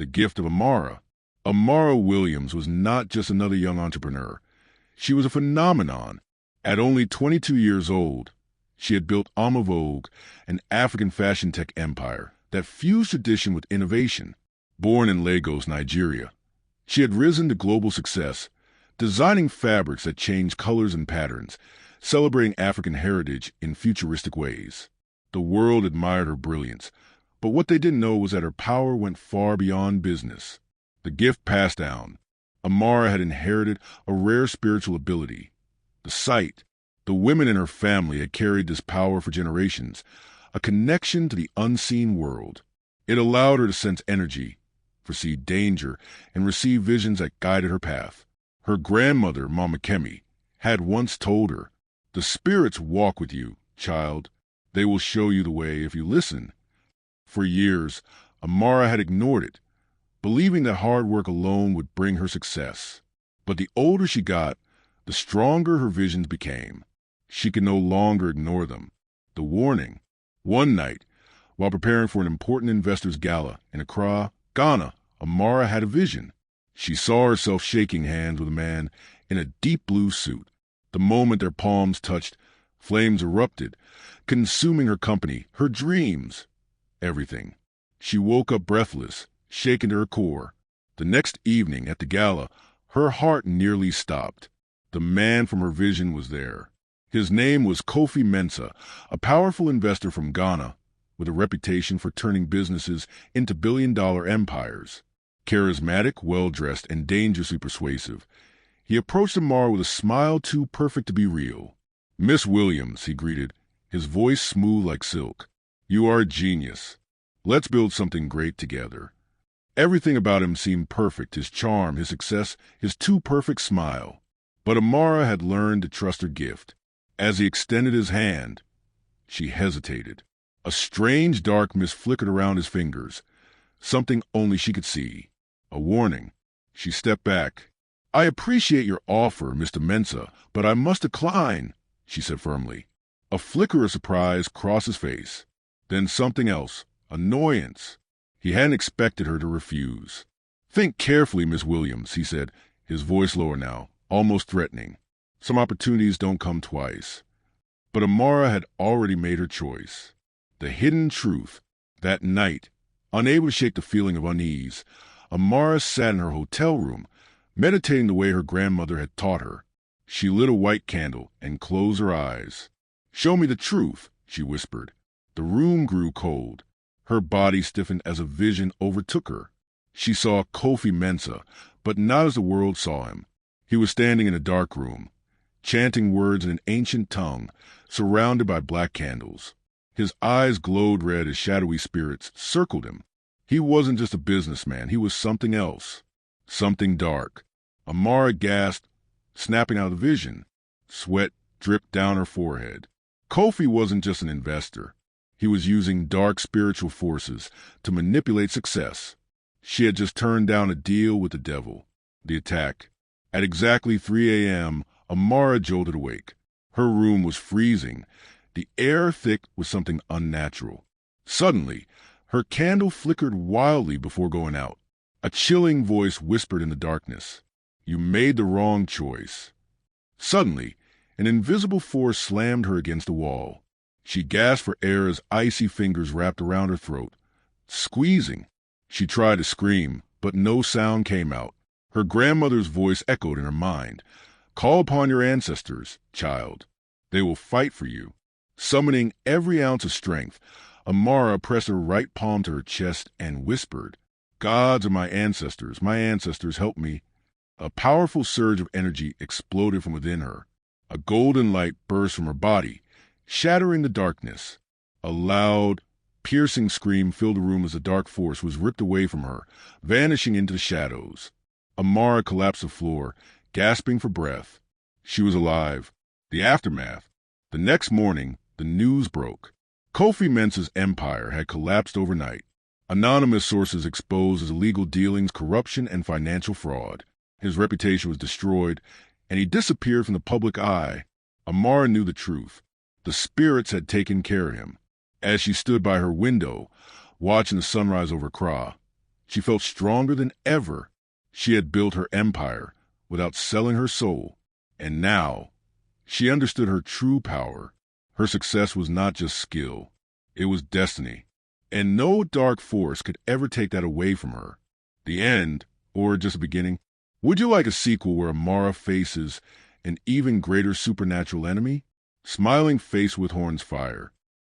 The Gift of Amara. Amara Williams was not just another young entrepreneur. She was a phenomenon. At only 22 years old, she had built Ama Vogue, an African fashion tech empire that fused tradition with innovation. Born in Lagos, Nigeria, she had risen to global success, designing fabrics that changed colors and patterns, celebrating African heritage in futuristic ways. The world admired her brilliance, but what they didn't know was that her power went far beyond business. The gift passed down. Amara had inherited a rare spiritual ability. The sight. The women in her family had carried this power for generations, a connection to the unseen world. It allowed her to sense energy, foresee danger, and receive visions that guided her path. Her grandmother, Mama Kemi, had once told her, "The spirits walk with you, child. They will show you the way if you listen." For years, Amara had ignored it, believing that hard work alone would bring her success. But the older she got, the stronger her visions became. She could no longer ignore them. The warning. One night, while preparing for an important investors' gala in Accra, Ghana, Amara had a vision. She saw herself shaking hands with a man in a deep blue suit. The moment their palms touched, flames erupted, consuming her company, her dreams, everything. She woke up breathless, shaken to her core. The next evening at the gala, her heart nearly stopped. The man from her vision was there. His name was Kofi Mensah, a powerful investor from Ghana with a reputation for turning businesses into billion-dollar empires. Charismatic, well-dressed, and dangerously persuasive, he approached Amara with a smile too perfect to be real. "Miss Williams," he greeted, his voice smooth like silk. "You are a genius. Let's build something great together." Everything about him seemed perfect, his charm, his success, his too perfect smile. But Amara had learned to trust her gift. As he extended his hand, she hesitated. A strange dark mist flickered around his fingers, something only she could see. A warning. She stepped back. "I appreciate your offer, Mr. Mensah, but I must decline," she said firmly. A flicker of surprise crossed his face. Then something else. Annoyance. He hadn't expected her to refuse. "Think carefully, Miss Williams," he said, his voice lower now, almost threatening. "Some opportunities don't come twice." But Amara had already made her choice. The hidden truth. That night, unable to shake the feeling of unease, Amara sat in her hotel room, meditating the way her grandmother had taught her. She lit a white candle and closed her eyes. "Show me the truth," she whispered. The room grew cold. Her body stiffened as a vision overtook her. She saw Kofi Mensah, but not as the world saw him. He was standing in a dark room, chanting words in an ancient tongue, surrounded by black candles. His eyes glowed red as shadowy spirits circled him. He wasn't just a businessman, he was something else. Something dark. Amara gasped, snapping out of the vision. Sweat dripped down her forehead. Kofi wasn't just an investor. He was using dark spiritual forces to manipulate success. She had just turned down a deal with the devil. The attack. At exactly 3 a.m., Amara jolted awake. Her room was freezing, the air thick with something unnatural. Suddenly, her candle flickered wildly before going out. A chilling voice whispered in the darkness, "You made the wrong choice." Suddenly, an invisible force slammed her against the wall. She gasped for air as icy fingers wrapped around her throat, squeezing. She tried to scream, but no sound came out. Her grandmother's voice echoed in her mind. "Call upon your ancestors, child. They will fight for you." Summoning every ounce of strength, Amara pressed her right palm to her chest and whispered, "Gods are my ancestors, help me." A powerful surge of energy exploded from within her. A golden light burst from her body, shattering the darkness. A loud, piercing scream filled the room as the dark force was ripped away from her, vanishing into the shadows. Amara collapsed to the floor, gasping for breath. She was alive. The aftermath. The next morning, the news broke. Kofi Mensah's empire had collapsed overnight. Anonymous sources exposed his illegal dealings, corruption, and financial fraud. His reputation was destroyed, and he disappeared from the public eye. Amara knew the truth. The spirits had taken care of him. As she stood by her window, watching the sunrise over Accra, She felt stronger than ever. She had built her empire without selling her soul, and now she understood her true power. Her success was not just skill, it was destiny, and no dark force could ever take that away from her. The end, or just a beginning? Would you like a sequel where Amara faces an even greater supernatural enemy? Smiling Face with Horns Fire